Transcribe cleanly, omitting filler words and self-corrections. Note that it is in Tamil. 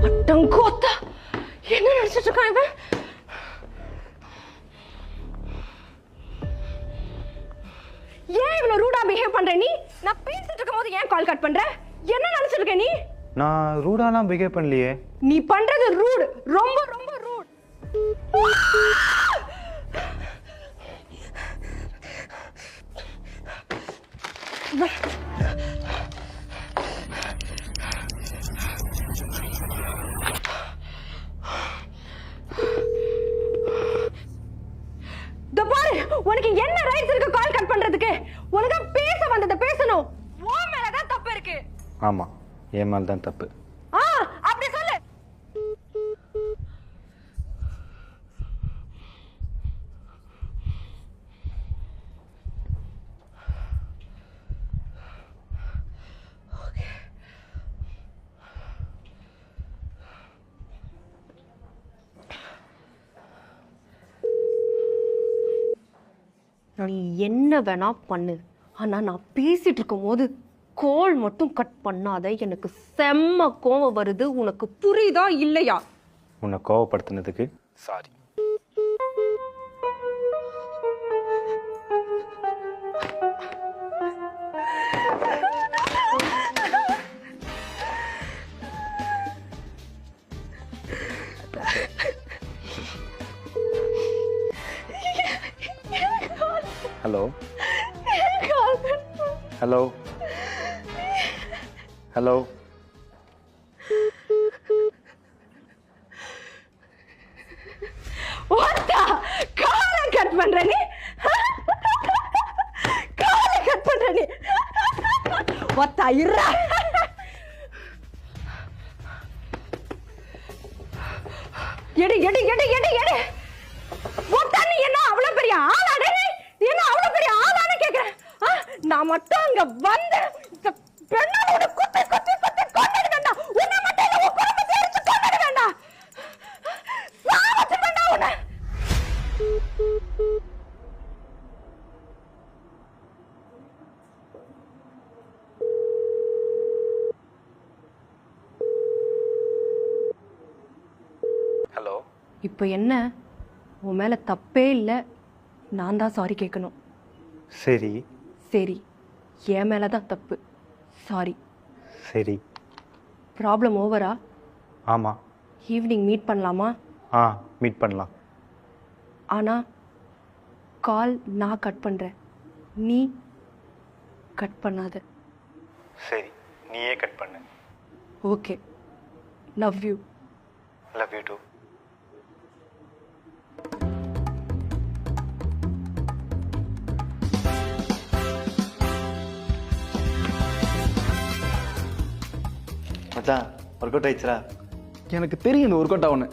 அட்டங்கோத்தா, என்ன நினைச்சிட்டு இருக்கான் இவன்? ஏன் இவ்வளவு ரூடா பிஹேவ் பண்ற நீ? நான் பேசிட்டு இருக்கும்போது ஏன் கால் கட் பண்ற? என்ன நினைச்சிட்டு இருக்க நீ? நான் ரூடாலாம் பிஹேவ் பண்ணலையே. நீ பண்றது ரூட், ரொம்ப ரொம்ப ரூட். உனக்கு என்ன ரைட்ஸ் இருக்கு கால் கட் பண்றதுக்கு? உனக்கு பேச வந்தத பேசணும். உன் மேல தான் தப்பு இருக்கு. ஆமா, என் மேல தான் தப்பு. அப்படி சொல்லு. நீ என்ன வேணா பண்ணு, ஆனா நான் பேசிட்டு இருக்கும் போது கோல் மட்டும் கட் பண்ணாத. எனக்கு செம்ம கோவம் வருது. உனக்கு புரியுதா இல்லையா? உன்னை கோவப்படுத்தினதுக்கு சாரி. Hello hello hello. காலை கட் பண்ற நீ? காலை கட் பண்ற நீ? ஒத்தா இருடா. எடு எடு எடு எடு எடு. ஒத்தா நீ என்ன அவ்வளவு பெரிய ஆளாடே? நீ என்ன அவ்வளவு பெரிய ஆளான்னு கேக்குறேன். நான் மட்டும் அங்க வந்து இந்த பெண்ணோட குத்தி குத்தி குத்தி கொண்டுட வேண்டாம். உன்னை மட்டும் இல்ல, உன் குடும்பத்தை எரிச்சு கொண்டுட வேண்டாம். சாவச்சு வேண்டாம் உன்னை. ஹலோ. இப்போ என்ன? உன் மேல தப்பே இல்லை, நான் தான் சாரி கேட்கணும். சரி சரி, என் மேல தான் தப்பு. சாரி. சரி. ப்ராப்ளம் ஓவரா? ஆமாம். ஈவினிங் மீட் பண்ணலாமா? மீட் பண்ணலாம். ஆனால் கால் நான் கட் பண்ணுறேன், நீ கட் பண்ணாத. சரி, நீயே கட் பண்ணு. Okay, love you. Love you too. மச்சான், ஒர்க் அவுட் ஆயிடுச்சுடா. எனக்கு தெரியும் இந்த ஒர்க் அவுட் ஆகுன்னு.